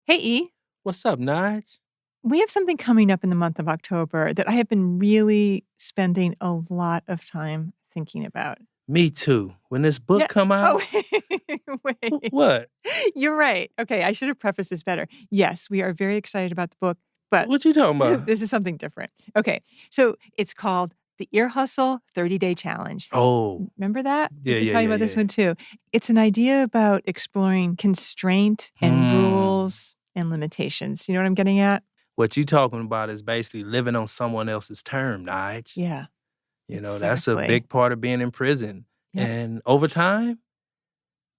Hey, E. What's up, Nige? We have something coming up in the month of October that I have been really spending a lot of time thinking about. Me too. When this book Yeah. come Oh, out, wait. what? You're right. Okay, I should have prefaced this better. Yes, we are very excited about the book, but What you talking about? this is something different. Okay, so it's called The Ear Hustle 30-Day Challenge. Oh, Remember that? yeah, We've been yeah, talking yeah, about this yeah. one too. It's an idea about exploring constraint and rules and limitations. You know what I'm getting at? What you talking about is basically living on someone else's term, Nige. Yeah, That's a exactly. big part of being in prison. Yep. And over time,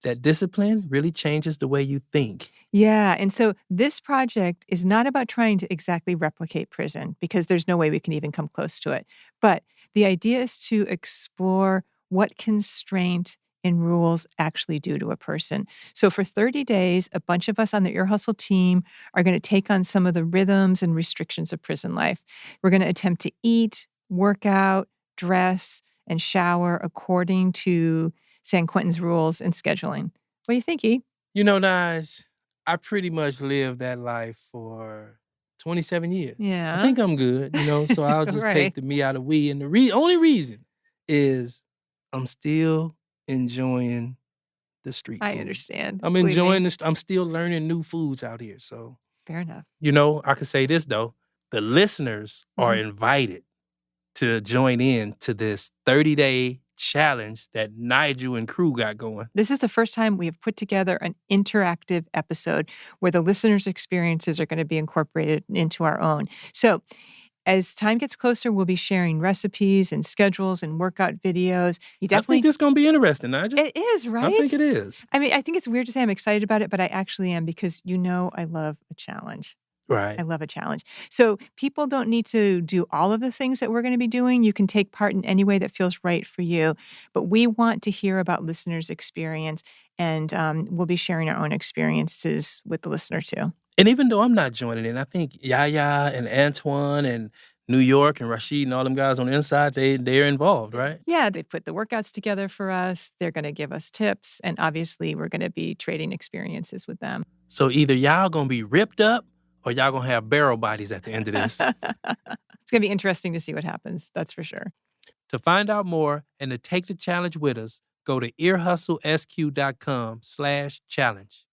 that discipline really changes the way you think. Yeah, and so this project is not about trying to exactly replicate prison because there's no way we can even come close to it. But the idea is to explore what constraint and rules actually do to a person. So for 30 days, a bunch of us on the Ear Hustle team are going to take on some of the rhythms and restrictions of prison life. We're going to attempt to eat, work out, dress, and shower according to San Quentin's rules and scheduling. What do you think, E? Nige, I pretty much lived that life for 27 years. Yeah. I think I'm good, so I'll just Right. take the me out of we. And the only reason is I'm still enjoying the street food. I understand. I'm Believe me. enjoying this. I'm still learning new foods out here. So, Fair enough. I can say this though. The listeners are invited to join in to this 30-day challenge that Nigel and crew got going. This is the first time we have put together an interactive episode where the listeners' experiences are going to be incorporated into our own. So, as time gets closer, we'll be sharing recipes and schedules and workout videos. I think this is going to be interesting, Nigel. It is, right? I think it is. I mean, I think it's weird to say I'm excited about it, but I actually am because I love a challenge. Right. I love a challenge. So people don't need to do all of the things that we're going to be doing. You can take part in any way that feels right for you. But we want to hear about listeners' experience, and we'll be sharing our own experiences with the listener too. And even though I'm not joining in, I think Yaya and Antoine and New York and Rashid and all them guys on the inside, they're involved, right? Yeah, they put the workouts together for us. They're going to give us tips. And obviously, we're going to be trading experiences with them. So either y'all going to be ripped up or y'all going to have barrel bodies at the end of this. It's going to be interesting to see what happens. That's for sure. To find out more and to take the challenge with us, go to earhustlesq.com/challenge.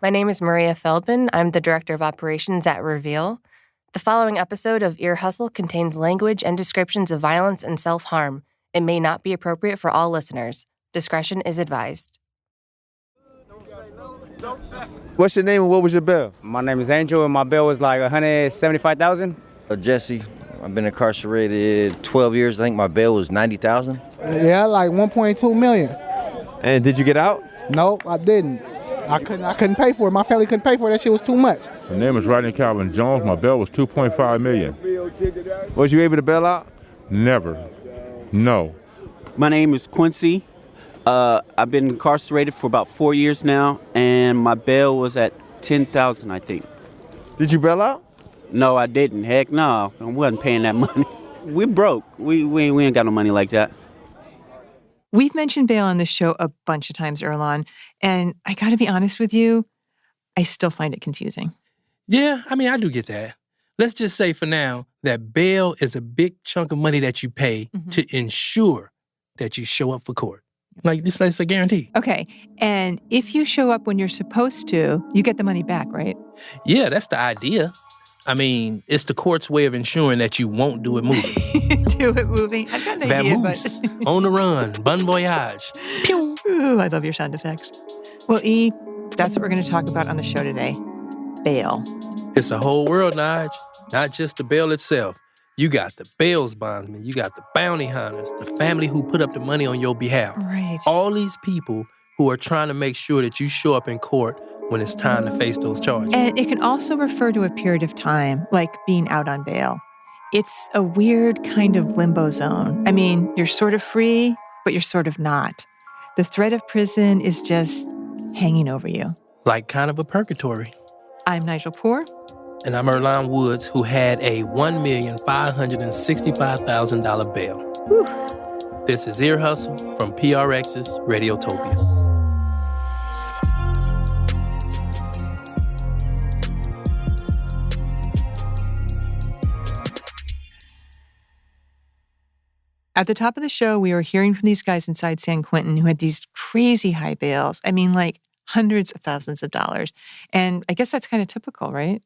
My name is Maria Feldman. I'm the Director of Operations at Reveal. The following episode of Ear Hustle contains language and descriptions of violence and self-harm. It may not be appropriate for all listeners. Discretion is advised. What's your name and what was your bail? My name is Angel and my bail was like $175,000. Jesse, I've been incarcerated 12 years. I think my bail was $90,000. Yeah, like 1.2 million. And did you get out? No, I didn't. I couldn't pay for it. My family couldn't pay for it. That shit was too much. My name is Rodney Calvin Jones. My bail was $2.5 million. Was you able to bail out? Never. No. My name is Quincy. I've been incarcerated for about 4 years now, and my bail was at $10,000, I think. Did you bail out? No, I didn't. Heck no, I wasn't paying that money. We broke. We ain't got no money like that. We've mentioned bail on this show a bunch of times, Erlon, and I got to be honest with you, I still find it confusing. Yeah, I mean, I do get that. Let's just say for now that bail is a big chunk of money that you pay to ensure that you show up for court. Like, this is a guarantee. Okay, and if you show up when you're supposed to, you get the money back, right? Yeah, that's the idea. I mean, it's the court's way of ensuring that you won't do it moving. Do it moving. I've got an idea, Vamoose, on the run, bon voyage. Pew. Ooh, I love your sound effects. Well, E, that's what we're going to talk about on the show today. Bail. It's a whole world, Nige. Not just the bail itself. You got the bail's bondsmen, you got the bounty hunters, the family who put up the money on your behalf. Right. All these people who are trying to make sure that you show up in court when it's time to face those charges. And it can also refer to a period of time, like being out on bail. It's a weird kind of limbo zone. I mean, you're sort of free, but you're sort of not. The threat of prison is just hanging over you. Like kind of a purgatory. I'm Nigel Poor. And I'm Erlon Woods, who had a $1,565,000 bail. Whew. This is Ear Hustle from PRX's Radiotopia. At the top of the show, we were hearing from these guys inside San Quentin who had these crazy high bails. I mean, like hundreds of thousands of dollars. And I guess that's kind of typical, right?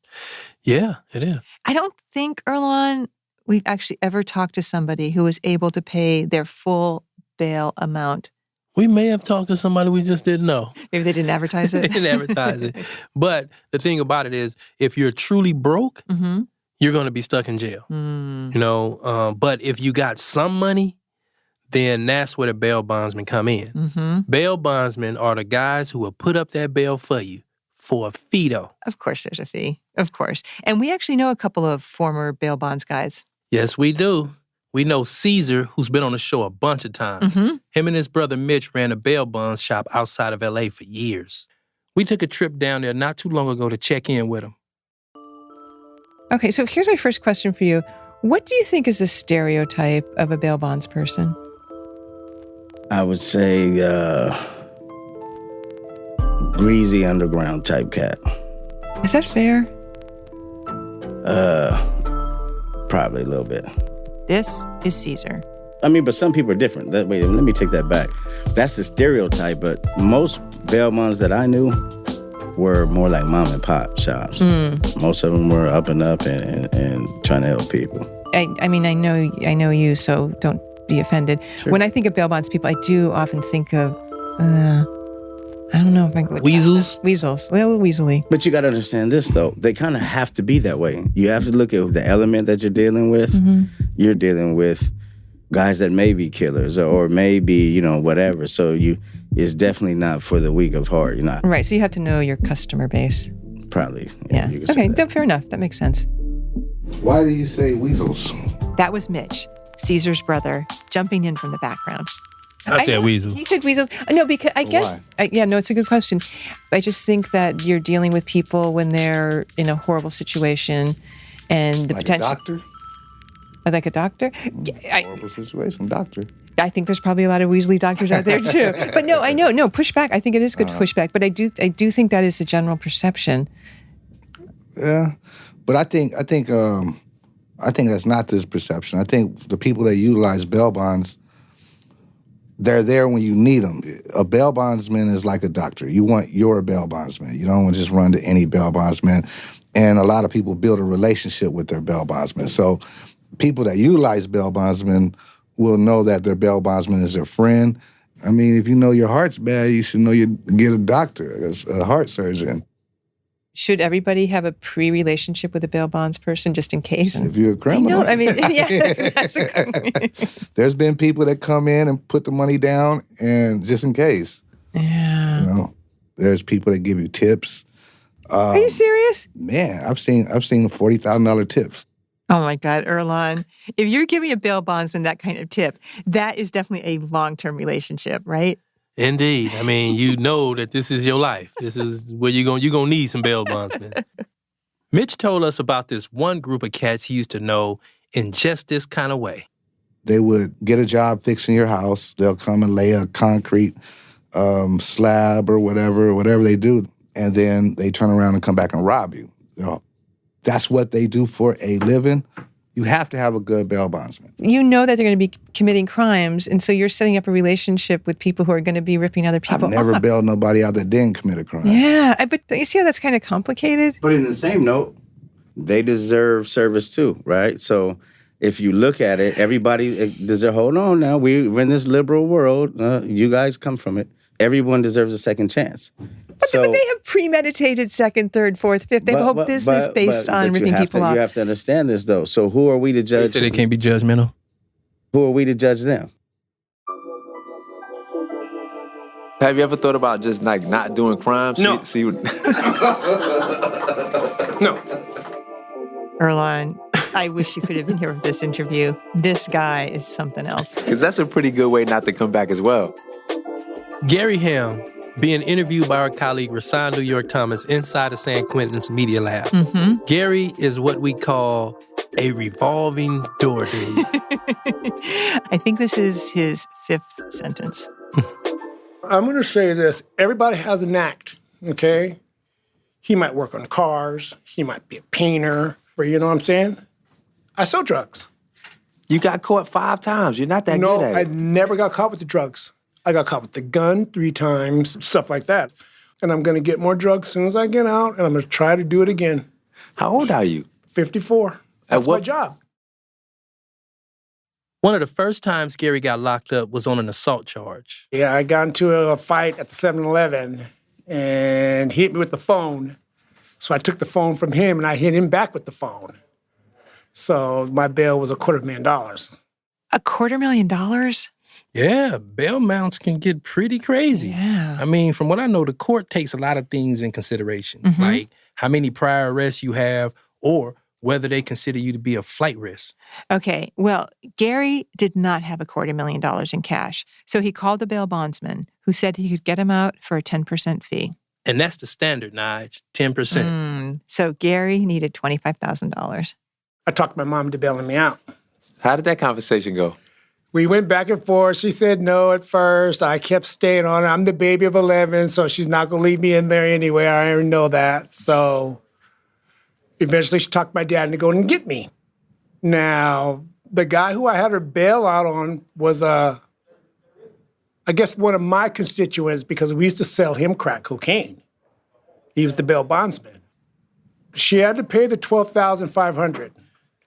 Yeah, it is. I don't think, Earlonne, we've actually ever talked to somebody who was able to pay their full bail amount. We may have talked to somebody we just didn't know. Maybe they didn't advertise it. They didn't advertise it. But the thing about it is, if you're truly broke, you're going to be stuck in jail. You know, but if you got some money, then that's where the bail bondsmen come in. Bail bondsmen are the guys who will put up that bail for you for a fee, though. Of course there's a fee. Of course. And we actually know a couple of former bail bonds guys. Yes, we do. We know Caesar, who's been on the show a bunch of times. Him and his brother Mitch ran a bail bonds shop outside of L.A. for years. We took a trip down there not too long ago to check in with him. Okay, so here's my first question for you. What do you think is the stereotype of a bail bonds person? I would say greasy underground type cat. Is that fair? Probably a little bit. This is Caesar. I mean, but some people are different. Wait, let me take that back. That's the stereotype, but most bail bonds that I knew were more like mom and pop shops. Most of them were up and trying to help people. I mean, I know you, so don't be offended. Sure. When I think of bail bonds people, I do often think of, I don't know if I could. Weasels? Weasels. A little weaselly. But you got to understand this, though. They kind of have to be that way. You have to look at the element that you're dealing with. You're dealing with guys that may be killers or maybe, you know, whatever. So it's definitely not for the weak of heart. You're not. Right. So you have to know your customer base. Probably. Yeah. You could say Okay. that. No, fair enough. That makes sense. Why do you say weasels? That was Mitch, Caesar's brother, jumping in from the background. I said weasel. You said weasel. No, because I guess, it's a good question. I just think that you're dealing with people when they're in a horrible situation and the Like potential. a doctor? Like a doctor? Horrible situation, doctor. I think there's probably a lot of Weasley doctors out there too. But no, I know. No, push back. I think it is good to push back. But I do think that is the general perception. Yeah. But I think that's not this perception. I think the people that utilize bail bonds, they're there when you need them. A bail bondsman is like a doctor. You want your bail bondsman. You don't want to just run to any bail bondsman. And a lot of people build a relationship with their bail bondsman. So people that utilize bail bondsmen will know that their bail bondsman is their friend. I mean, if you know your heart's bad, you should know you get a doctor, a heart surgeon. Should everybody have a pre-relationship with a bail bonds person just in case? If you're a criminal. I mean, yeah. There's been people that come in and put the money down and just in case. Yeah. You know, there's people that give you tips. Are you serious? Man, I've seen $40,000 tips. Oh my God, Earlonne. If you're giving a bail bondsman that kind of tip, that is definitely a long-term relationship, right? Indeed. I mean, you know that this is your life. This is where you're gonna need some bail bondsmen. Mitch told us about this one group of cats he used to know in just this kind of way. They would get a job fixing your house. They'll come and lay a concrete slab or whatever they do, and then they turn around and come back and rob you. You know, that's what they do for a living. You have to have a good bail bondsman. You know that they're going to be committing crimes, and so you're setting up a relationship with people who are going to be ripping other people I've never off. bailed nobody out that didn't commit a crime. Yeah, but you see how that's kind of complicated? But in the same note, they deserve service too, right? So if you look at it, everybody deserves, hold on now, we're in this liberal world. You guys come from it. Everyone deserves a second chance. But they have premeditated second, third, fourth, fifth. They have a whole business based on ripping people off. You have to understand this, though. So who are we to judge? They say they can't be judgmental. Who are we to judge them? Have you ever thought about just like not doing crimes? No. No. Earlonne, I wish you could have been here for this interview. This guy is something else. Because that's a pretty good way not to come back as well. Gary Ham being interviewed by our colleague Rasan New York Thomas inside of San Quentin's Media Lab. Mm-hmm. Gary is what we call A revolving door, dude. I think this is his 5th sentence. I'm going to say this. Everybody has an act, okay? He might work on cars. He might be a painter. But you know what I'm saying? I sell drugs. You got caught 5 times. You're not that good at I it. never got caught with the drugs. I got caught with the gun 3 times, stuff like that. And I'm going to get more drugs as soon as I get out, and I'm going to try to do it again. How old are you? 54. That's my job. One of the first times Gary got locked up was on an assault charge. Yeah, I got into a fight at the 7-Eleven, and he hit me with the phone. So I took the phone from him, and I hit him back with the phone. So my bail was $250,000. $250,000? Yeah, bail amounts can get pretty crazy. Yeah. I mean, from what I know, the court takes a lot of things in consideration, like how many prior arrests you have or whether they consider you to be a flight risk. Okay, well, Gary did not have $250,000 in cash, so he called the bail bondsman, who said he could get him out for a 10% fee. And that's the standard, Nige, 10%. So Gary needed $25,000. I talked my mom into bailing me out. How did that conversation go? We went back and forth. She said no at first. I kept staying on it. I'm the baby of 11, so she's not going to leave me in there anyway. I already know that. So eventually she talked my dad into going and get me. Now, the guy who I had her bail out on was, I guess, one of my constituents because we used to sell him crack cocaine. He was the bail bondsman. She had to pay the $12,500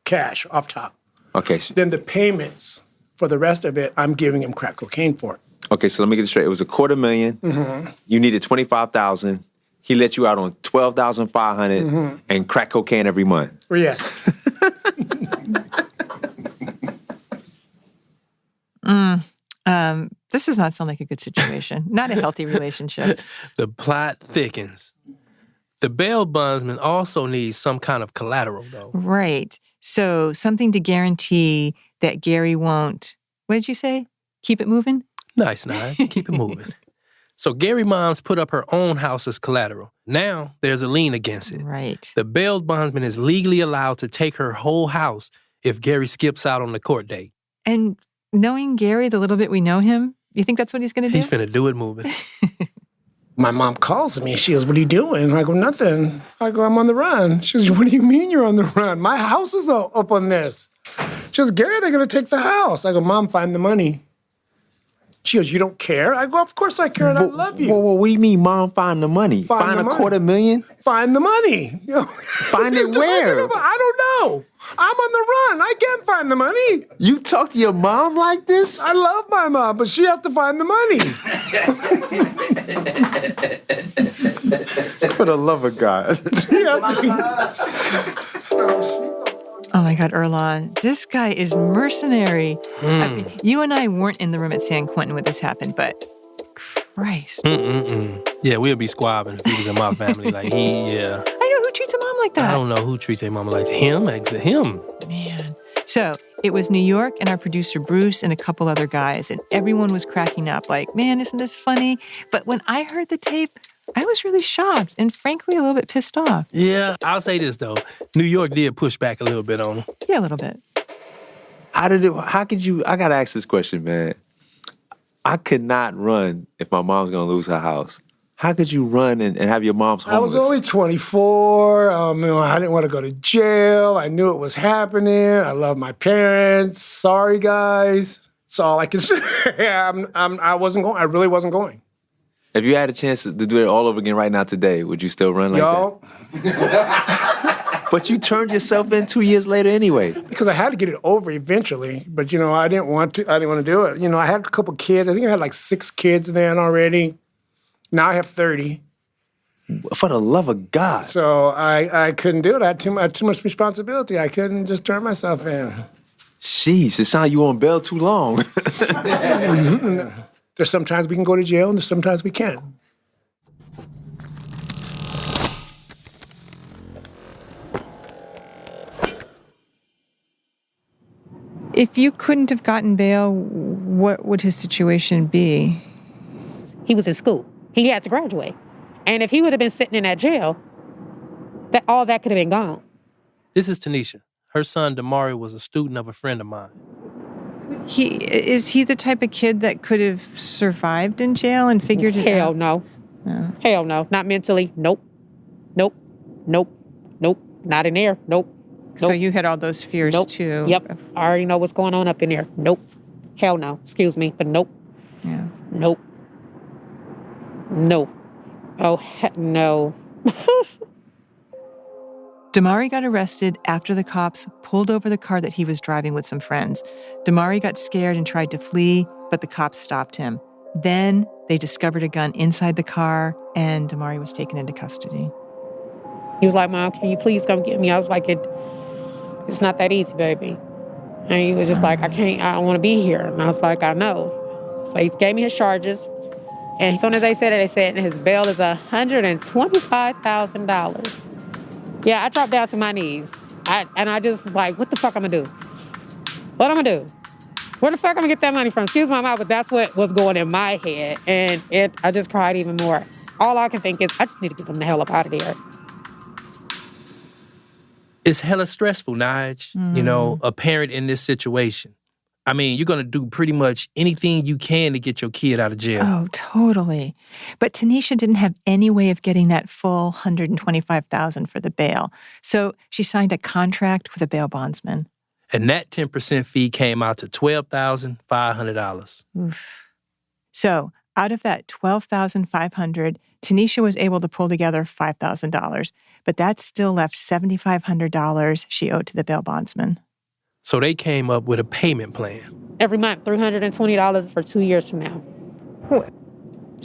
cash off top. Okay. Then the payments for the rest of it, I'm giving him crack cocaine for it. Okay, so let me get this straight. It was $250,000. You needed $25,000. He let you out on $12,500 and crack cocaine every month. Yes. This does not sound like a good situation. Not a healthy relationship. The plot thickens. The bail bondsman also needs some kind of collateral, though. Right. So something to guarantee that Gary won't, what did you say? Keep it moving? Nice, keep it moving. So Gary Mom's put up her own house as collateral. Now there's a lien against it. Right. The bail bondsman is legally allowed to take her whole house if Gary skips out on the court date. And knowing Gary, the little bit we know him, you think that's what he's going to do? He's finna do it moving. My mom calls me. She goes, what are you doing? I go, nothing. I go, I'm on the run. She goes, what do you mean you're on the run? My house is up on this. She goes, Gary, they're going to take the house. I go, Mom, find the money. She goes, you don't care? I go, of course I care, and I love you. Whoa, what do you mean, Mom, find the money? Find the money. $250,000? Find the money. Find it where? I don't know. I'm on the run. I can't find the money. You talk to your mom like this? I love my mom, but she has to find the money. For the love of God. Oh my God, Erlon, this guy is mercenary. I mean, you and I weren't in the room at San Quentin when this happened, but Christ. Yeah, we'll be squabbing if he was in my family. Like, yeah. I know, who treats a mom like that? I don't know who treats their mama like that. Him? Man. So it was New York and our producer Bruce and a couple other guys, and everyone was cracking up like, man, isn't this funny? But when I heard the tape, I was really shocked and frankly a little bit pissed off. Yeah, I'll say this though. New York did push back a little bit on him. Yeah, a little bit. I gotta ask this question, man. I could not run if my mom's gonna lose her house. How could you run and have your mom's homeless? I was only 24. I didn't want to go to jail. I knew it was happening. I love my parents. Sorry, guys. That's all I can say. I wasn't going. I really wasn't going. If you had a chance to do it all over again right now today, would you still run like that? But you turned yourself in 2 years later anyway. Because I had to get it over eventually. But, I didn't want to. I didn't want to do it. I had a couple kids. I think I had like 6 kids then already. Now I have 30. For the love of God. So I couldn't do it. I had too much responsibility. I couldn't just turn myself in. Sheesh, it sounds like you were on bail too long. There's sometimes we can go to jail and there's sometimes we can't. If you couldn't have gotten bail, what would his situation be? He was in school. He had to graduate. And if he would have been sitting in that jail, all that could have been gone. This is Tanisha. Her son, Damari, was a student of a friend of mine. Is he the type of kid that could have survived in jail and figured it out? Hell no. Hell no. Not mentally. Nope. Nope. Nope. Nope. Not in there. Nope. So you had all those fears too. Yep. I already know what's going on up in there. Nope. Hell no. Excuse me, but nope. Yeah. Nope. No. Oh, no. Damari got arrested after the cops pulled over the car that he was driving with some friends. Damari got scared and tried to flee, but the cops stopped him. Then they discovered a gun inside the car, and Damari was taken into custody. He was like, Mom, can you please come get me? I was like, it's not that easy, baby. And he was just like, I don't want to be here. And I was like, I know. So he gave me his charges. And as soon as they said it, they said his bail is $125,000. Yeah, I dropped down to my knees. I just was like, what the fuck I'm gonna do? What I'm gonna do? Where the fuck I'm gonna get that money from? Excuse my mouth, but that's what was going in my head. And I just cried even more. All I can think is, I just need to get them the hell up out of there. It's hella stressful, Nige, you know, a parent in this situation. I mean, you're going to do pretty much anything you can to get your kid out of jail. Oh, totally. But Tanisha didn't have any way of getting that full $125,000 for the bail. So she signed a contract with a bail bondsman. And that 10% fee came out to $12,500. Oof. So out of that $12,500, Tanisha was able to pull together $5,000. But that still left $7,500 she owed to the bail bondsman. So they came up with a payment plan. Every month, $320 for 2 years from now. So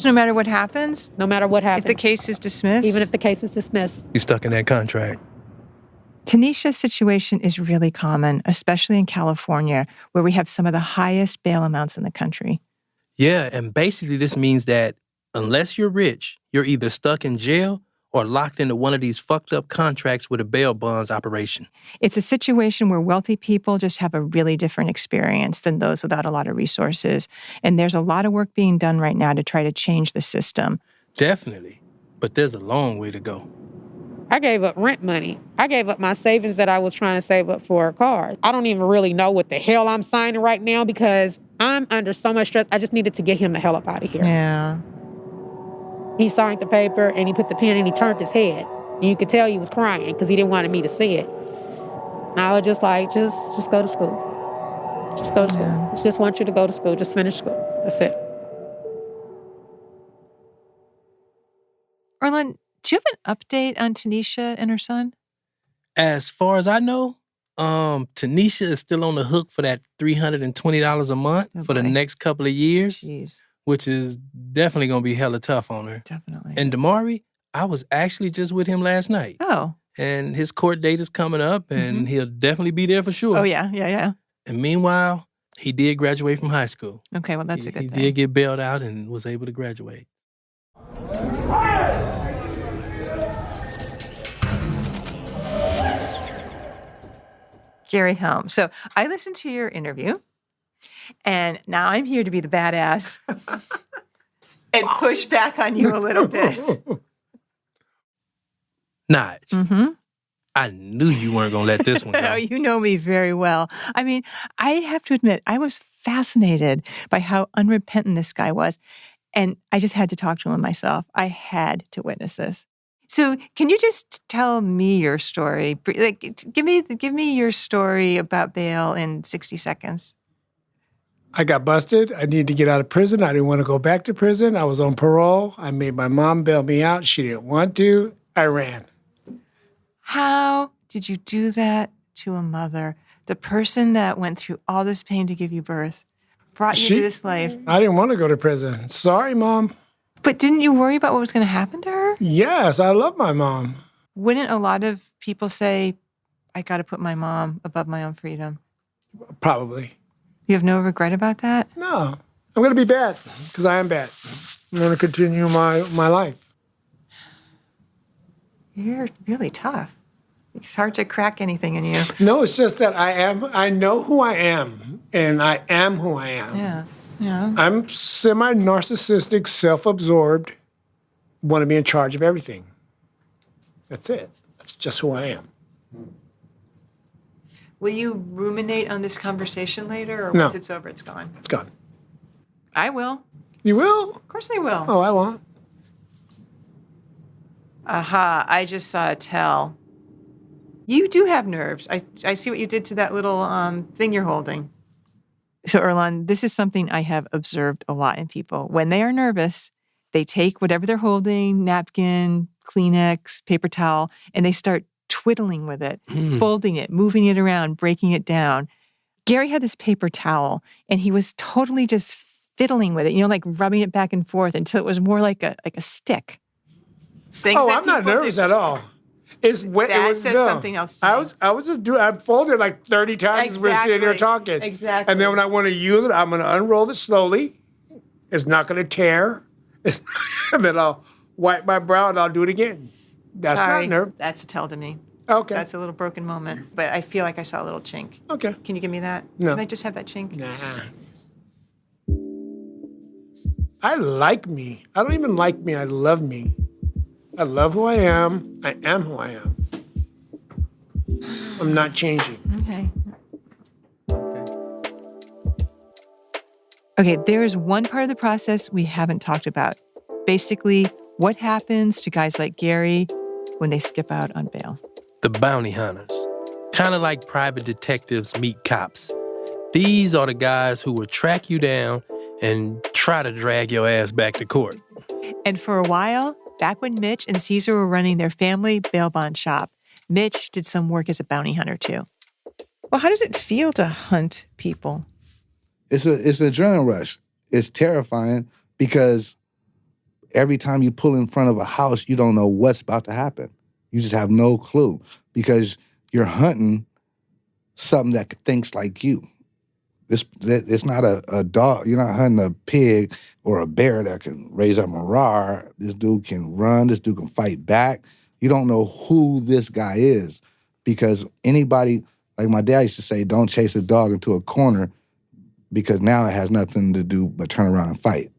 no matter what happens? No matter what happens. If the case is dismissed? Even if the case is dismissed. You stuck in that contract. Tanisha's situation is really common, especially in California, where we have some of the highest bail amounts in the country. Yeah, and basically this means that unless you're rich, you're either stuck in jail or locked into one of these fucked up contracts with a bail bonds operation. It's a situation where wealthy people just have a really different experience than those without a lot of resources. And there's a lot of work being done right now to try to change the system. Definitely. But there's a long way to go. I gave up rent money. I gave up my savings that I was trying to save up for a car. I don't even really know what the hell I'm signing right now because I'm under so much stress. I just needed to get him the hell up out of here. Yeah. He signed the paper and he put the pen and he turned his head. And you could tell he was crying because he didn't want me to see it. And I was just like, just go to school. Just go to school. I just want you to go to school. Just finish school. That's it. Orlin, do you have an update on Tanisha and her son? As far as I know, Tanisha is still on the hook for that $320 a month for the next couple of years. Jeez. Which is definitely going to be hella tough on her. Definitely. And Damari, I was actually just with him last night. Oh. And his court date is coming up, and he'll definitely be there for sure. Oh, yeah. And meanwhile, he did graduate from high school. Okay, well, that's a good thing. He did get bailed out and was able to graduate. Gary Helm. So I listened to your interview. And now I'm here to be the badass and push back on you a little bit. Nige, I knew you weren't going to let this one go. You know me very well. I mean, I have to admit, I was fascinated by how unrepentant this guy was. And I just had to talk to him myself. I had to witness this. So can you just tell me your story? Like, give me your story about bail in 60 seconds. I got busted. I needed to get out of prison. I didn't want to go back to prison. I was on parole. I made my mom bail me out. She didn't want to. I ran. How did you do that to a mother? The person that went through all this pain to give you birth, brought you to this life. I didn't want to go to prison. Sorry, Mom. But didn't you worry about what was going to happen to her? Yes, I love my mom. Wouldn't a lot of people say, I got to put my mom above my own freedom? Probably. You have no regret about that? No. I'm going to be bad because I am bad. I'm going to continue my life. You're really tough. It's hard to crack anything in you. No, it's just that I know who I am, and I am who I am. Yeah. I'm semi-narcissistic, self-absorbed, want to be in charge of everything. That's it. That's just who I am. Will you ruminate on this conversation later, or No. once it's over, it's gone? It's gone. I will. You will? Of course I will. Oh, I won't. Aha, I just saw a tell. You do have nerves. I see what you did to that little thing you're holding. So, Earlonne, this is something I have observed a lot in people. When they are nervous, they take whatever they're holding, napkin, Kleenex, paper towel, and they start twiddling with it, folding it, moving it around, breaking it down. Gary had this paper towel, and he was totally just fiddling with it, like rubbing it back and forth until it was more like a stick. Things that I'm not people nervous do. at all. It's wet. That says something else to me. I was just doing. I folded it like 30 times as we're sitting here Exactly. talking. Exactly. And then when I want to use it, I'm going to unroll it slowly. It's not going to tear. And then I'll wipe my brow and I'll do it again. That's Sorry, not nerve. that's a tell to me. Okay. That's a little broken moment, but I feel like I saw a little chink. Okay. Can you give me that? No. Can I just have that chink? Nah. I like me. I don't even like me. I love me. I love who I am. I am who I am. I'm not changing. Okay. Okay, there is one part of the process we haven't talked about. Basically, what happens to guys like Gary when they skip out on bail? The bounty hunters. Kind of like private detectives meet cops. These are the guys who will track you down and try to drag your ass back to court. And for a while, back when Mitch and Caesar were running their family bail bond shop, Mitch did some work as a bounty hunter too. Well, how does it feel to hunt people? It's an adrenaline rush. It's terrifying because every time you pull in front of a house, you don't know what's about to happen. You just have no clue because you're hunting something that thinks like you. It's not a dog. You're not hunting a pig or a bear that can raise up and roar. This dude can run. This dude can fight back. You don't know who this guy is because anybody, like my dad used to say, don't chase a dog into a corner because now it has nothing to do but turn around and fight.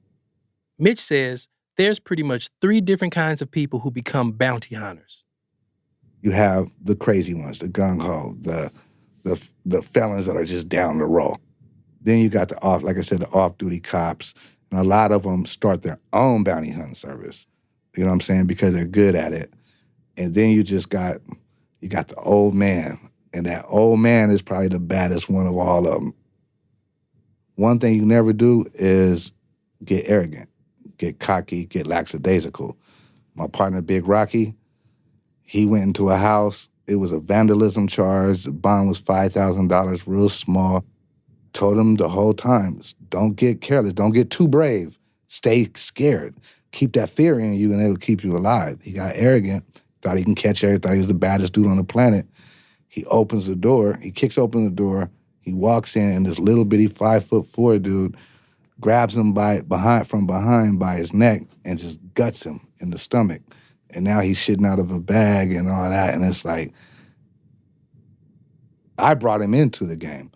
Mitch says there's pretty much 3 different kinds of people who become bounty hunters. You have the crazy ones, the gung-ho, the felons that are just down the row. Then you got the off-duty cops, and a lot of them start their own bounty hunting service. You know what I'm saying? Because they're good at it. And then you got the old man, and that old man is probably the baddest one of all of them. One thing you never do is get arrogant, get cocky, get lackadaisical. My partner, Big Rocky, he went into a house. It was a vandalism charge. The bond was $5,000, real small. Told him the whole time, don't get careless. Don't get too brave. Stay scared. Keep that fear in you, and it'll keep you alive. He got arrogant, thought he can catch everything, thought he was the baddest dude on the planet. He opens the door. He kicks open the door. He walks in, and this little bitty 5'4" dude grabs him from behind by his neck and just guts him in the stomach. And now he's shitting out of a bag and all that. And it's like, I brought him into the game.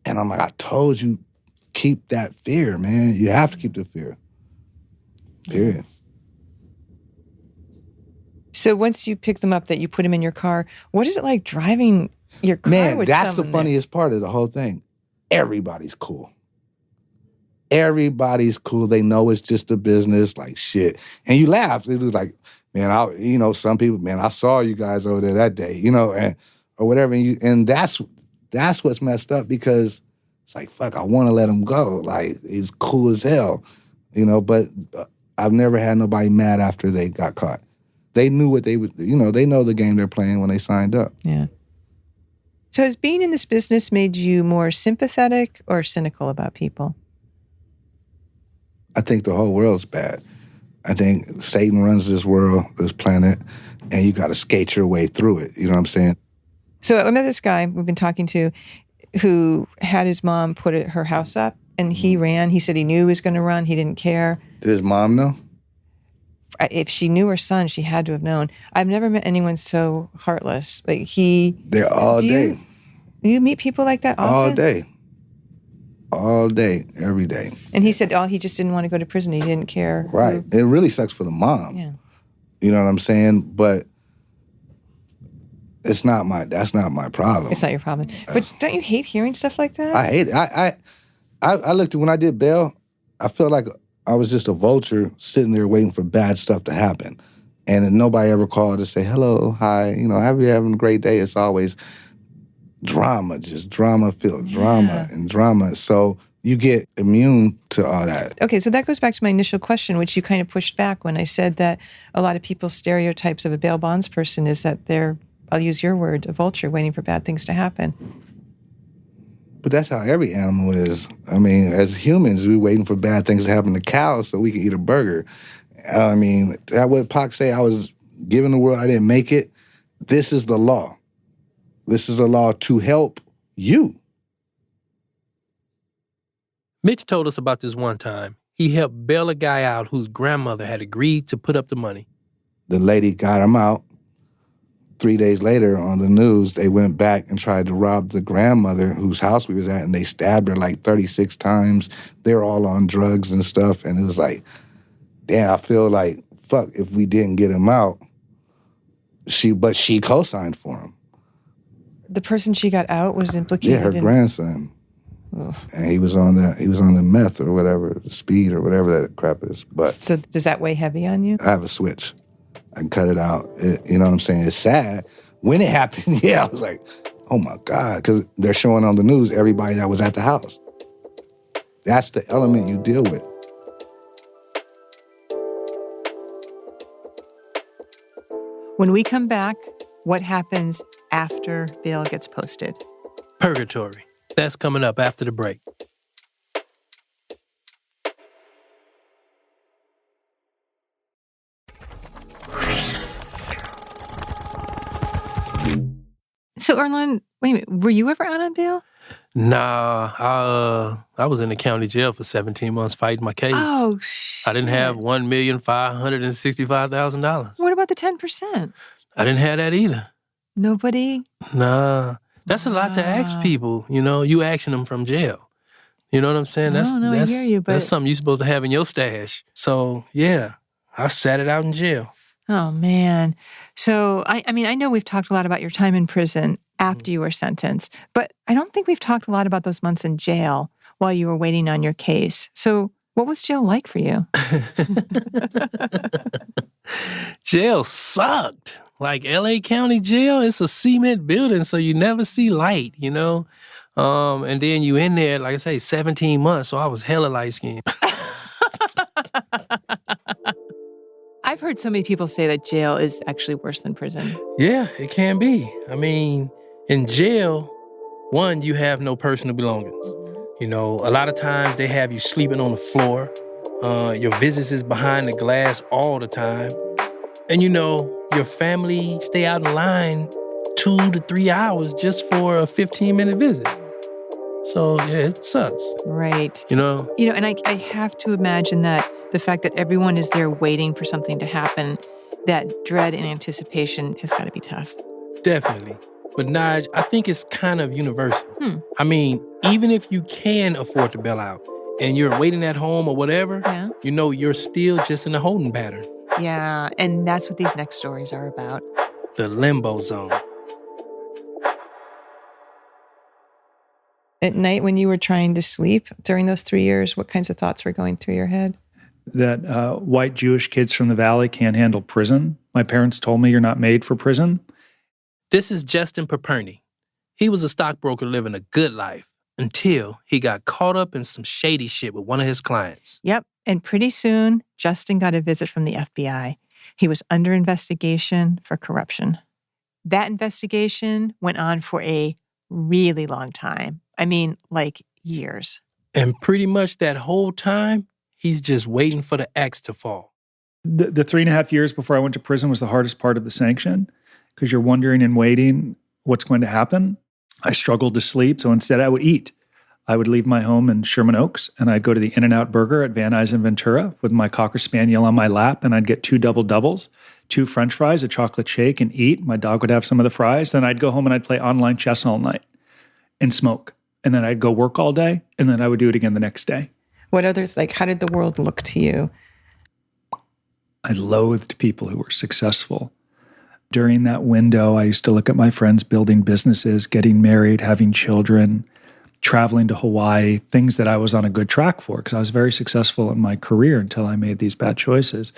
And I'm like, I told you, keep that fear, man. You have to keep the fear. Period. So once you pick them up, that you put them in your car, what is it like driving your car Man, with that's the someone funniest part of the whole thing. Everybody's cool. Everybody's cool. They know it's just a business, like shit. And you laugh. It was like, man, some people, man, I saw you guys over there that day, or whatever. And that's what's messed up because it's like, fuck, I want to let him go. Like, he's cool as hell, but I've never had nobody mad after they got caught. They knew what they would, they know the game they're playing when they signed up. Yeah. So has being in this business made you more sympathetic or cynical about people? I think the whole world's bad. I think Satan runs this world, this planet, and you got to skate your way through it. You know what I'm saying? So I met this guy we've been talking to who had his mom put her house up, and he ran. He said he knew he was going to run. He didn't care. Did his mom know? If she knew her son, she had to have known. I've never met anyone so heartless. Like They're all day. You meet people like that often? All day. All day, every day. And he said, he just didn't want to go to prison. He didn't care. Right. It really sucks for the mom. Yeah. You know what I'm saying? But That's not my problem. It's not your problem. But don't you hate hearing stuff like that? I hate it. I looked at when I did bail, I felt like I was just a vulture sitting there waiting for bad stuff to happen. And then nobody ever called to say, hello, hi, have you having a great day? It's always drama, just drama-filled, drama and drama. So you get immune to all that. Okay, so that goes back to my initial question, which you kind of pushed back when I said that a lot of people's stereotypes of a bail bonds person is that they're, I'll use your word, a vulture waiting for bad things to happen. But that's how every animal is. I mean, as humans, we're waiting for bad things to happen to cows so we can eat a burger. I mean, that what Pac say, I was given the world, I didn't make it. This is the law. This is the law to help you. Mitch told us about this one time. He helped bail a guy out whose grandmother had agreed to put up the money. The lady got him out. 3 days later on the news, they went back and tried to rob the grandmother whose house we was at, and they stabbed her like 36 times. They were all on drugs and stuff, and it was like, damn, I feel like, fuck, if we didn't get him out, but she co-signed for him. The person she got out was implicated her grandson. Ugh. And he was on the meth or whatever, speed or whatever that crap is. But so does that weigh heavy on you? I have a switch. I can cut it out. You know what I'm saying? It's sad. When it happened, I was like, oh my God, because they're showing on the news everybody that was at the house. That's the element you deal with. When we come back, what happens after bail gets posted? Purgatory. That's coming up after the break. So, Erlan, wait a minute. Were you ever out on bail? Nah, I was in the county jail for 17 months fighting my case. Oh, shit. I didn't have $1,565,000. What about the 10%? I didn't have that either. Nobody? Nah, that's a lot to ask people. You asking them from jail. You know what I'm saying? I hear you, but that's something you're supposed to have in your stash. So, yeah, I sat it out in jail. Oh, man. So, I mean, I know we've talked a lot about your time in prison after you were sentenced, but I don't think we've talked a lot about those months in jail while you were waiting on your case. So, what was jail like for you? Jail sucked. Like LA County Jail, it's a cement building, so you never see light, and then you in there, like I say, 17 months, so I was hella light-skinned. I've heard so many people say that jail is actually worse than prison. Yeah, it can be. I mean, in jail, one, you have no personal belongings. A lot of times they have you sleeping on the floor. Your visits is behind the glass all the time. And your family stay out in line 2 to 3 hours just for a 15-minute visit. So, yeah, it sucks. Right. And I have to imagine that the fact that everyone is there waiting for something to happen, that dread and anticipation has got to be tough. Definitely. But Nige, I think it's kind of universal. I mean, even if you can afford to bail out and you're waiting at home or whatever, you're still just in a holding pattern. Yeah, and that's what these next stories are about. The limbo zone. At night when you were trying to sleep during those 3 years, what kinds of thoughts were going through your head? That white Jewish kids from the Valley can't handle prison. My parents told me you're not made for prison. This is Justin Paperny. He was a stockbroker living a good life until he got caught up in some shady shit with one of his clients. Yep. And pretty soon, Justin got a visit from the FBI. He was under investigation for corruption. That investigation went on for a really long time. I mean, like years. And pretty much that whole time, he's just waiting for the axe to fall. The 3.5 years before I went to prison was the hardest part of the sanction because you're wondering and waiting what's going to happen. I struggled to sleep, so instead I would eat. I would leave my home in Sherman Oaks, and I'd go to the In-N-Out Burger at Van Nuys and Ventura with my Cocker Spaniel on my lap, and I'd get 2 double doubles, 2 French fries, a chocolate shake, and eat. My dog would have some of the fries. Then I'd go home and I'd play online chess all night and smoke. And then I'd go work all day, and then I would do it again the next day. What others, how did the world look to you? I loathed people who were successful. during that window, I used to look at my friends building businesses, getting married, having children, traveling to Hawaii, things that I was on a good track for because I was very successful in my career until I made these bad choices.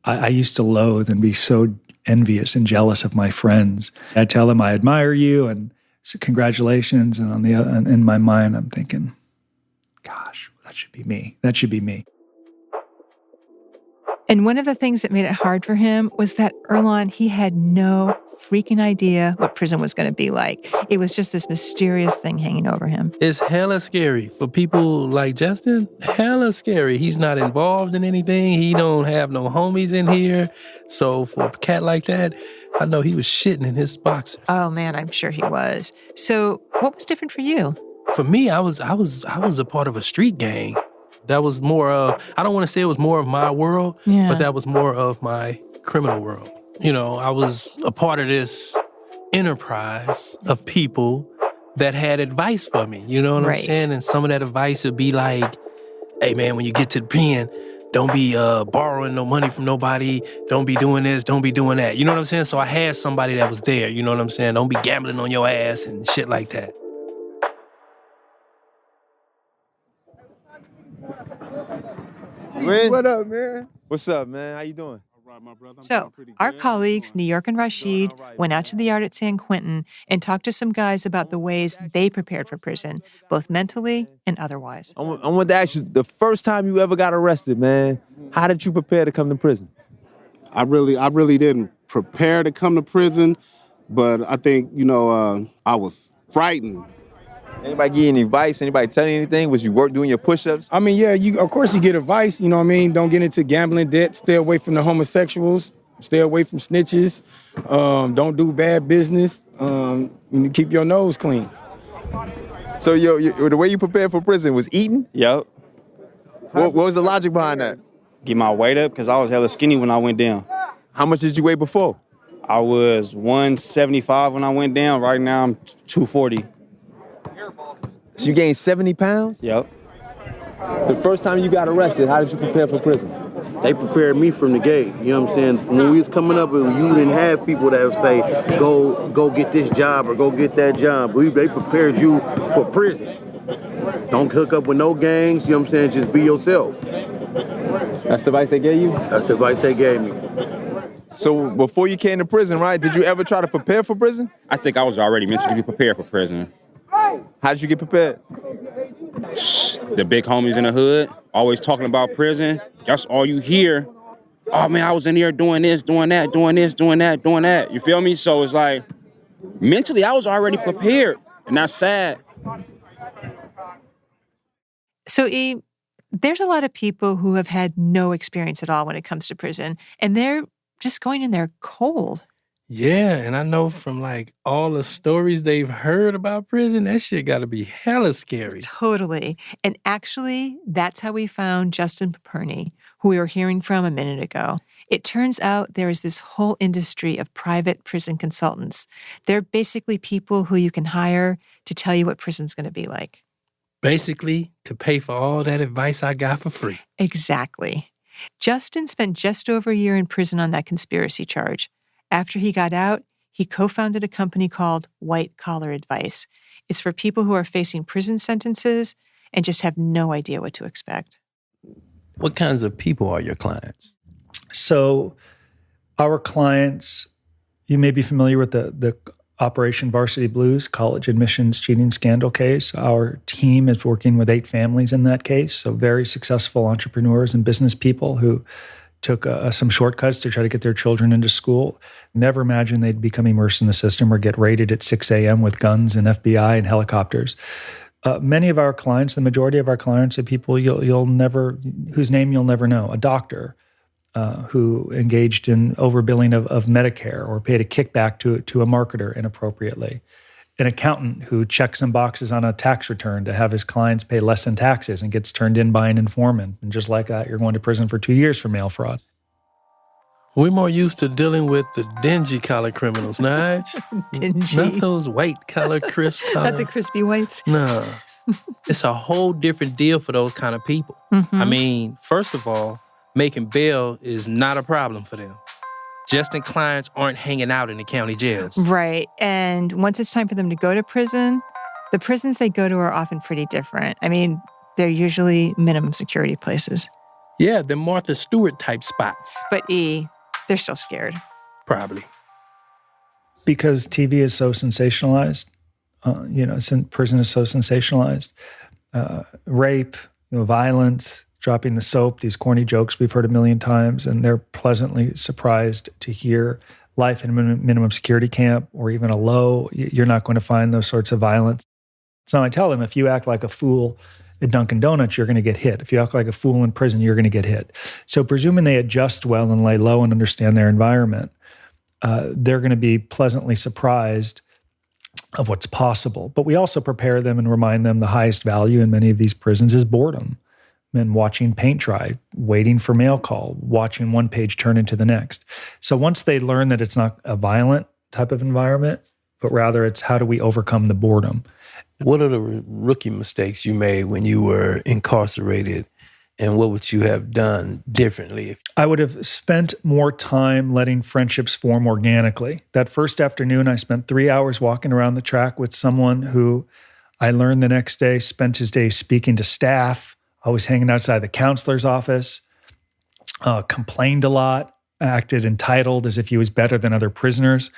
I used to loathe and be so envious and jealous of my friends. I'd tell them, I admire you and so congratulations. And on the other, and in my mind, I'm thinking, gosh, that should be me. That should be me. And one of the things that made it hard for him was that Earlonne, he had no freaking idea what prison was going to be like. It was just this mysterious thing hanging over him. It's hella scary for people like Justin. Hella scary. He's not involved in anything. He don't have no homies in here. So for a cat like that, I know he was shitting in his boxers. Oh man, I'm sure he was. So what was different for you? For me, I was a part of a street gang. That was more of, I don't want to say it was more of my world, but that was more of my criminal world. You know, I was a part of this enterprise of people that had advice for me. You know what I'm saying? And some of that advice would be like, hey man, when you get to the pen, don't be borrowing no money from nobody. Don't be doing this. Don't be doing that. You know what I'm saying? So I had somebody that was there. You know what I'm saying? Don't be gambling on your ass and shit like that. What up, man? What's up, man? How you doing? All right, my brother. So our colleagues, New York and Rashid, went out to the yard at San Quentin and talked to some guys about the ways they prepared for prison, both mentally and otherwise. I want to ask you, the first time you ever got arrested, man, how did you prepare to come to prison? I really didn't prepare to come to prison, but I think, I was frightened. Anybody give you any advice? Anybody tell you anything? Was you doing your push-ups? I mean, yeah, of course you get advice, you know what I mean? Don't get into gambling debt, stay away from the homosexuals, stay away from snitches, don't do bad business, keep your nose clean. So the way you prepared for prison was eating? Yep. What was the logic behind that? Get my weight up because I was hella skinny when I went down. How much did you weigh before? I was 175 when I went down. Right now I'm 240. So you gained 70 pounds? Yep. The first time you got arrested, how did you prepare for prison? They prepared me from the gate, you know what I'm saying? When we was coming up, you didn't have people that would say, go get this job or go get that job. They prepared you for prison. Don't hook up with no gangs, you know what I'm saying? Just be yourself. That's the advice they gave you? That's the advice they gave me. So before you came to prison, right, did you ever try to prepare for prison? I think I was already mentally prepared for prison. How did you get prepared? The big homies in the hood, always talking about prison. That's all you hear. Oh man, I was in here doing this, doing that, doing this, doing that, doing that. You feel me? So it's like, mentally, I was already prepared, and that's sad. So, there's a lot of people who have had no experience at all when it comes to prison, and they're just going in there cold. Yeah, and I know from like all the stories they've heard about prison, that shit gotta be hella scary. Totally. And actually, that's how we found Justin Paperny, who we were hearing from a minute ago. It turns out there is this whole industry of private prison consultants. They're basically people who you can hire to tell you what prison's going to be like. Basically, to pay for all that advice I got for free. Exactly. Justin spent just over a year in prison on that conspiracy charge. After he got out, he co-founded a company called White Collar Advice. It's for people who are facing prison sentences and just have no idea what to expect. What kinds of people are your clients? So our clients, you may be familiar with the Operation Varsity Blues college admissions cheating scandal case. Our team is working with 8 families in that case, so very successful entrepreneurs and business people who took some shortcuts to try to get their children into school. Never imagined they'd become immersed in the system or get raided at 6 a.m. with guns and FBI and helicopters. Many of our clients, the majority of our clients, are people whose name you'll never know. A doctor who engaged in overbilling of Medicare or paid a kickback to a marketer inappropriately. An accountant who checks some boxes on a tax return to have his clients pay less in taxes and gets turned in by an informant. And just like that, you're going to prison for 2 years for mail fraud. We're more used to dealing with the dingy collar criminals, Nige. Dingy. Not those white collar, crisp collar. Not the crispy whites. No. It's a whole different deal for those kind of people. Mm-hmm. I mean, first of all, making bail is not a problem for them. Justin clients aren't hanging out in the county jails. Right. And once it's time for them to go to prison, the prisons they go to are often pretty different. I mean, they're usually minimum security places. Yeah, the Martha Stewart type spots. But they're still scared. Probably. Because TV is so sensationalized, prison is so sensationalized. Rape, violence, dropping the soap, these corny jokes we've heard a million times, and they're pleasantly surprised to hear life in a minimum security camp or even a low, you're not going to find those sorts of violence. So I tell them, if you act like a fool at Dunkin' Donuts, you're going to get hit. If you act like a fool in prison, you're going to get hit. So presuming they adjust well and lay low and understand their environment, they're going to be pleasantly surprised of what's possible. But we also prepare them and remind them the highest value in many of these prisons is boredom. And watching paint dry, waiting for mail call, watching one page turn into the next. So once they learn that it's not a violent type of environment, but rather it's how do we overcome the boredom. What are the rookie mistakes you made when you were incarcerated, and what would you have done differently? I would have spent more time letting friendships form organically. That first afternoon, I spent 3 hours walking around the track with someone who I learned the next day spent his day speaking to staff, always hanging outside the counselor's office, complained a lot, acted entitled as if he was better than other prisoners.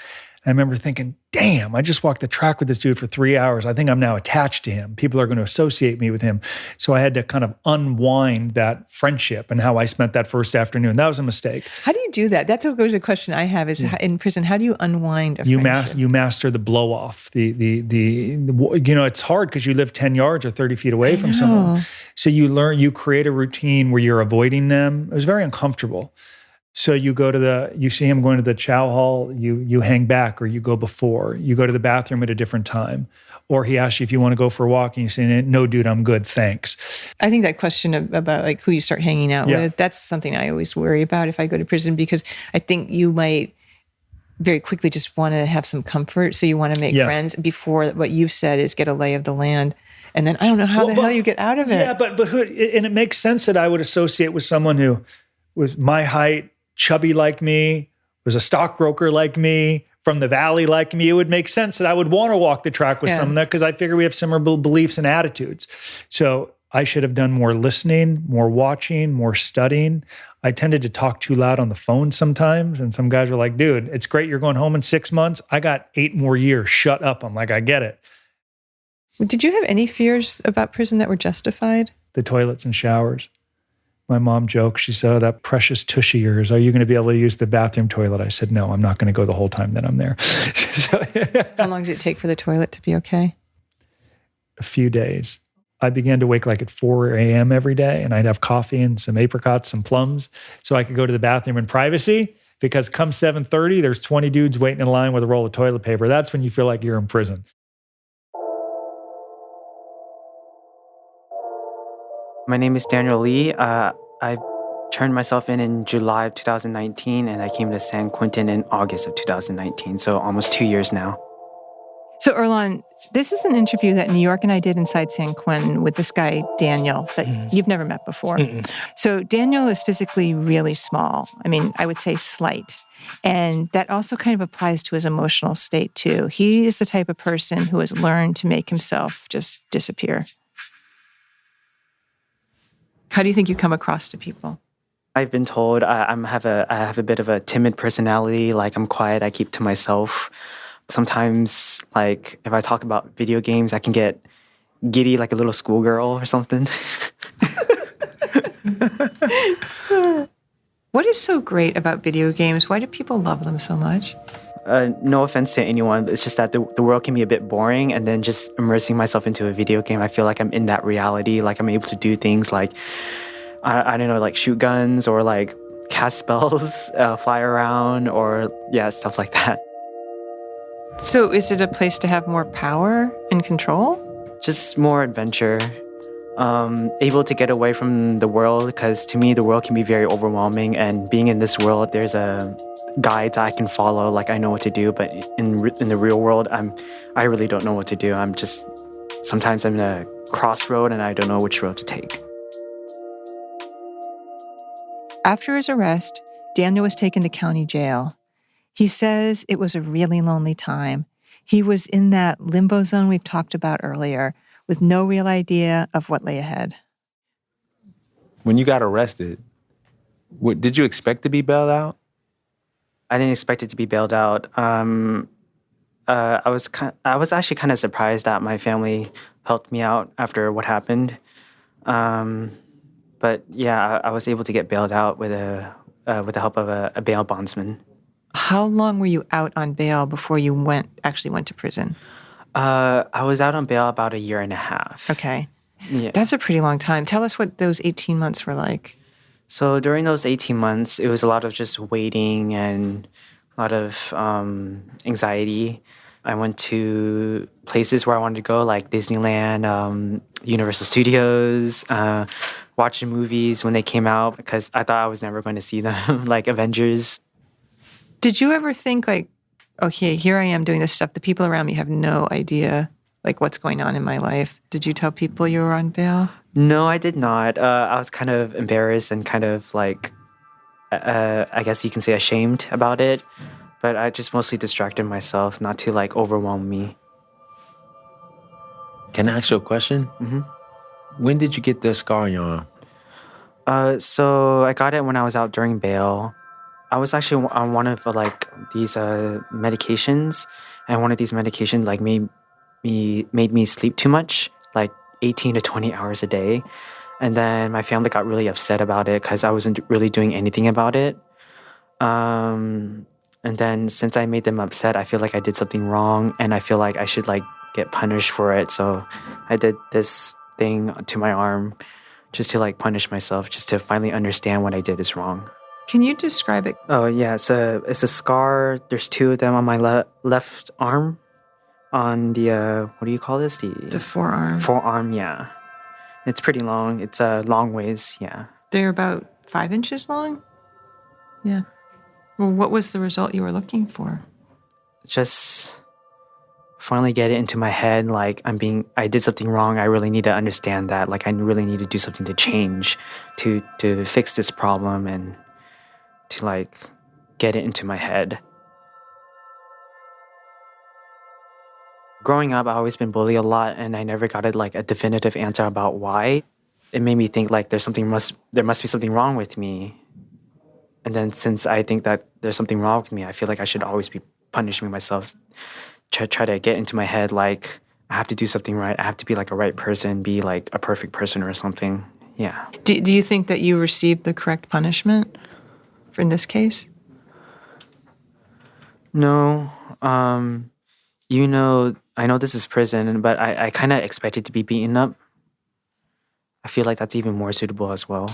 And I remember thinking, damn, I just walked the track with this dude for 3 hours. I think I'm now attached to him. People are going to associate me with him. So I had to kind of unwind that friendship and how I spent that first afternoon. That was a mistake. How do you do that? That's always a question I have is in prison, how do you unwind a friendship? You master the blow off. It's hard because you live 10 yards or 30 feet away from someone. So you create a routine where you're avoiding them. It was very uncomfortable. So you see him going to the chow hall, you hang back or you go before. You go to the bathroom at a different time. Or he asks you if you want to go for a walk and you say, no, dude, I'm good, thanks. I think that question about like who you start hanging out with, that's something I always worry about if I go to prison, because I think you might very quickly just want to have some comfort. So you want to make friends before what you've said is get a lay of the land. And then I don't know how the hell you get out of it. Yeah, but and it makes sense that I would associate with someone who was my height, chubby like me, was a stockbroker like me, from the valley like me. It would make sense that I would want to walk the track with someone there because I figure we have similar beliefs and attitudes. So I should have done more listening, more watching, more studying. I tended to talk too loud on the phone sometimes. And some guys were like, dude, it's great you're going home in 6 months. I got 8 more years. Shut up. I'm like, I get it. Did you have any fears about prison that were justified? The toilets and showers. My mom joked, she said, oh, that precious tushy of yours, are you going to be able to use the bathroom toilet? I said, no, I'm not going to go the whole time that I'm there. How long did it take for the toilet to be okay? A few days. I began to wake like at 4 a.m. every day, and I'd have coffee and some apricots, some plums, so I could go to the bathroom in privacy, because come 7:30, there's 20 dudes waiting in line with a roll of toilet paper. That's when you feel like you're in prison. My name is Daniel Lee. I turned myself in July of 2019, and I came to San Quentin in August of 2019, so almost 2 years now. So, Earlonne, this is an interview that New York and I did inside San Quentin with this guy, Daniel, that you've never met before. So Daniel is physically really small. I mean, I would say slight. And that also kind of applies to his emotional state, too. He is the type of person who has learned to make himself just disappear. How do you think you come across to people? I've been told I have a bit of a timid personality. Like, I'm quiet, I keep to myself. Sometimes, like, if I talk about video games, I can get giddy like a little schoolgirl or something. What is so great about video games? Why do people love them so much? No offense to anyone, it's just that the world can be a bit boring, and then just immersing myself into a video game, I feel like I'm in that reality. Like, I'm able to do things like, I don't know, like shoot guns or like cast spells, fly around, or stuff like that. So is it a place to have more power and control? Just more adventure. Able to get away from the world, because to me the world can be very overwhelming, and being in this world, there's a guides I can follow, like I know what to do, but in the real world, I really don't know what to do. Sometimes I'm in a crossroad and I don't know which road to take. After his arrest, Daniel was taken to county jail. He says it was a really lonely time. He was in that limbo zone we've talked about earlier, with no real idea of what lay ahead. When you got arrested, did you expect to be bailed out? I didn't expect it to be bailed out. I was actually kind of surprised that my family helped me out after what happened. But yeah, I was able to get bailed out with the help of a bail bondsman. How long were you out on bail before you actually went to prison? I was out on bail about 1.5 years. Okay. Yeah. That's a pretty long time. Tell us what those 18 months were like. So during those 18 months, it was a lot of just waiting and a lot of anxiety. I went to places where I wanted to go, like Disneyland, Universal Studios, watching movies when they came out because I thought I was never going to see them, like Avengers. Did you ever think like, okay, here I am doing this stuff. The people around me have no idea like what's going on in my life. Did you tell people you were on bail? No, I did not. I was kind of embarrassed and kind of like, I guess you can say ashamed about it. But I just mostly distracted myself not to like overwhelm me. Can I ask you a question? Mm-hmm. When did you get the scar on your arm? So I got it when I was out during bail. I was actually on one of like these medications, and one of these medications like made me sleep too much, like 18 to 20 hours a day. And then my family got really upset about it because I wasn't really doing anything about it. And then since I made them upset, I feel like I did something wrong, and I feel like I should like get punished for it. So I did this thing to my arm just to like punish myself, just to finally understand what I did is wrong. Can you describe it? Oh yeah, it's a scar. There's 2 of them on my left arm, on the what do you call this? The forearm. Forearm, yeah. It's pretty long. It's a long ways, yeah. They're about 5 inches long? Yeah. Well, what was the result you were looking for? Just finally get it into my head, like I did something wrong. I really need to understand that. Like I really need to do something to change, to fix this problem and to like get it into my head. Growing up, I've always been bullied a lot, and I never got a definitive answer about why. It made me think like there must be something wrong with me. And then since I think that there's something wrong with me, I feel like I should always be punishing myself, try to get into my head like I have to do something right. I have to be like a right person, be like a perfect person or something. Yeah. Do you think that you received the correct punishment in this case? No. I know this is prison, but I kind of expected to be beaten up. I feel like that's even more suitable as well.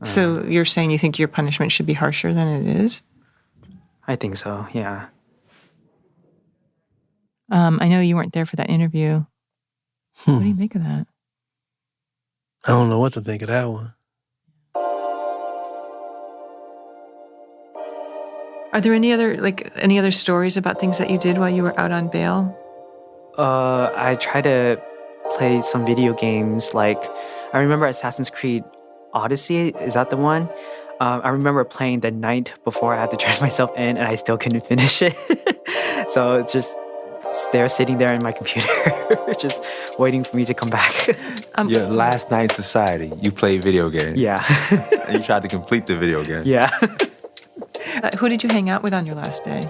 So you're saying you think your punishment should be harsher than it is? I think so, yeah. I know you weren't there for that interview. What do you make of that? I don't know what to think of that one. Are there any other stories about things that you did while you were out on bail? I try to play some video games. Like, I remember Assassin's Creed Odyssey. Is that the one? I remember playing the night before I had to turn myself in, and I still couldn't finish it. So it's just sitting there in my computer, just waiting for me to come back. Your last night in society, you played video games. Yeah. And you tried to complete the video game. Yeah. Who did you hang out with on your last day?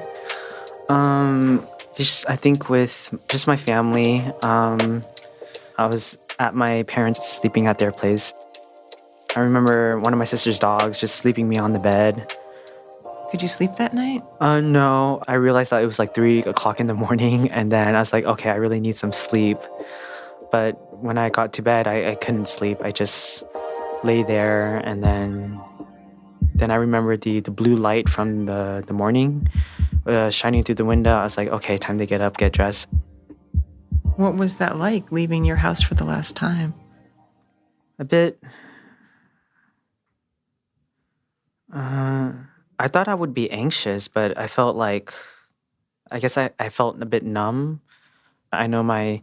I think with just my family. I was at my parents sleeping at their place. I remember one of my sister's dogs just sleeping me on the bed. Could you sleep that night? No. I realized that it was like 3 o'clock in the morning, and then I was like, okay, I really need some sleep. But when I got to bed, I couldn't sleep. I just lay there, and then I remember the blue light from the morning shining through the window. I was like, okay, time to get up, get dressed. What was that like, leaving your house for the last time? A bit. I thought I would be anxious, but I felt like, I guess I felt a bit numb. I know my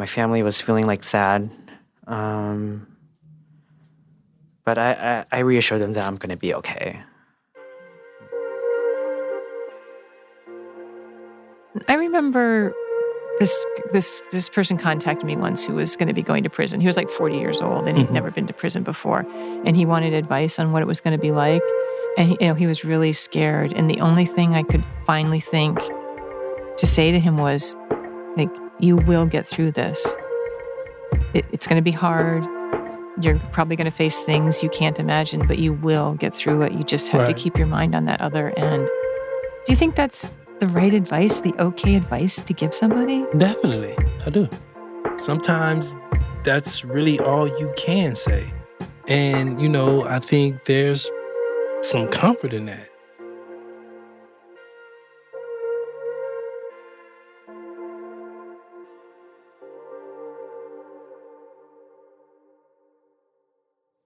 family was feeling like sad. But I reassured them that I'm going to be okay. I remember this person contacted me once who was going to be going to prison. He was like 40 years old and he'd never been to prison before. And he wanted advice on what it was going to be like. And he was really scared. And the only thing I could finally think to say to him was, like, you will get through this. It's going to be hard. You're probably going to face things you can't imagine, but you will get through it. You just have to keep your mind on that other end. Do you think that's the right advice, the okay advice to give somebody? Definitely, I do. Sometimes that's really all you can say. And, I think there's some comfort in that.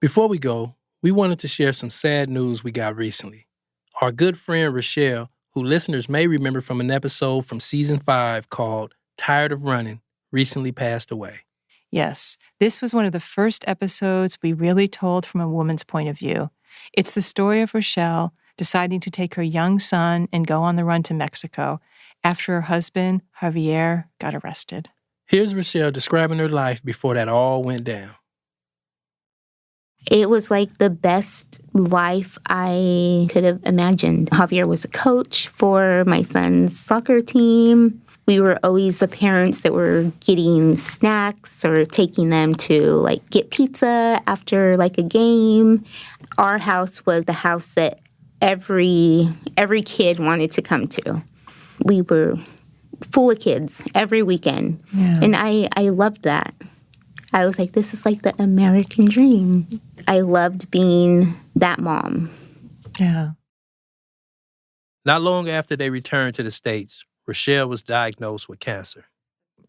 Before we go, we wanted to share some sad news we got recently. Our good friend Rochelle, who listeners may remember from an episode from season 5 called Tired of Running, recently passed away. Yes, this was one of the first episodes we really told from a woman's point of view. It's the story of Rochelle deciding to take her young son and go on the run to Mexico after her husband, Javier, got arrested. Here's Rochelle describing her life before that all went down. It was like the best life I could have imagined. Javier was a coach for my son's soccer team. We were always the parents that were getting snacks or taking them to get pizza after a game. Our house was the house that every kid wanted to come to. We were full of kids every weekend. Yeah. And I loved that. I was like, this is like the American dream. I loved being that mom. Yeah. Not long after they returned to the States, Rochelle was diagnosed with cancer.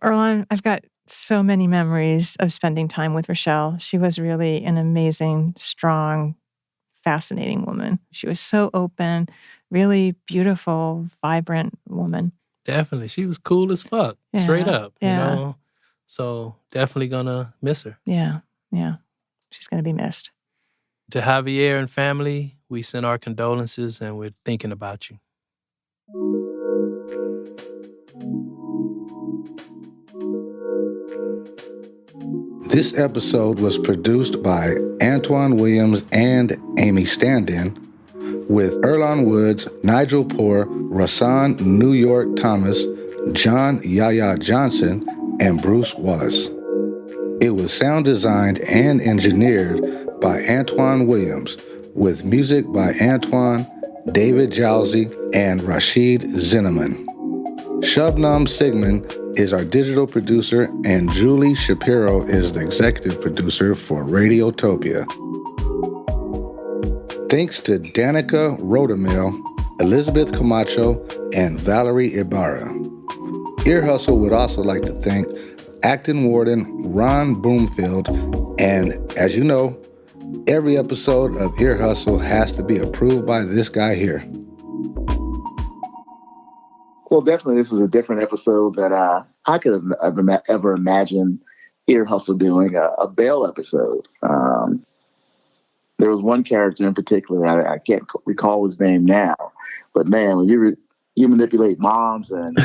Earlonne, I've got so many memories of spending time with Rochelle. She was really an amazing, strong, fascinating woman. She was so open, really beautiful, vibrant woman. Definitely. She was cool as fuck, straight up, So definitely gonna miss her. Yeah. She's gonna be missed. To Javier and family, we send our condolences and we're thinking about you. This episode was produced by Antoine Williams and Amy Standen, with Earlonne Woods, Nigel Poor, Rasan New York Thomas, John Yaya Johnson, and Bruce Wallace. It was sound designed and engineered by Antoine Williams, with music by Antoine, David Jowsey, and Rashid Zinneman. Shubnam Sigmund is our digital producer, and Julie Shapiro is the executive producer for Radiotopia. Thanks to Danica Rodamel, Elizabeth Camacho, and Valerie Ibarra. Ear Hustle would also like to thank acting warden Ron Broomfield, and as you know, every episode of Ear Hustle has to be approved by this guy here. Well, definitely this was a different episode that I could have ever imagined Ear Hustle doing, a bail episode. There was one character in particular, I can't recall his name now, but man, when you manipulate moms and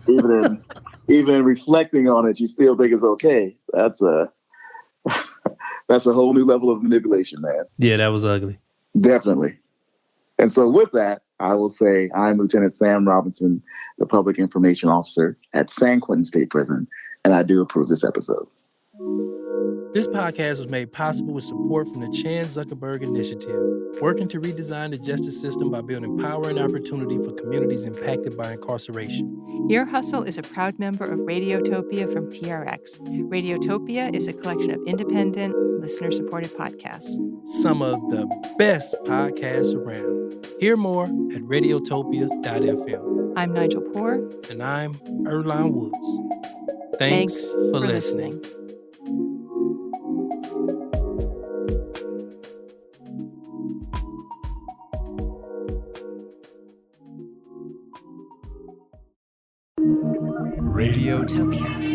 even reflecting on it, you still think it's okay. That's a whole new level of manipulation, man. Yeah, that was ugly. Definitely. And so with that, I will say I'm Lieutenant Sam Robinson, the Public Information Officer at San Quentin State Prison, and I do approve this episode. This podcast was made possible with support from the Chan Zuckerberg Initiative, working to redesign the justice system by building power and opportunity for communities impacted by incarceration. Ear Hustle is a proud member of Radiotopia from PRX. Radiotopia is a collection of independent, listener-supported podcasts. Some of the best podcasts around. Hear more at radiotopia.fm. I'm Nigel Poor. And I'm Earlonne Woods. Thanks for listening. Radiotopia.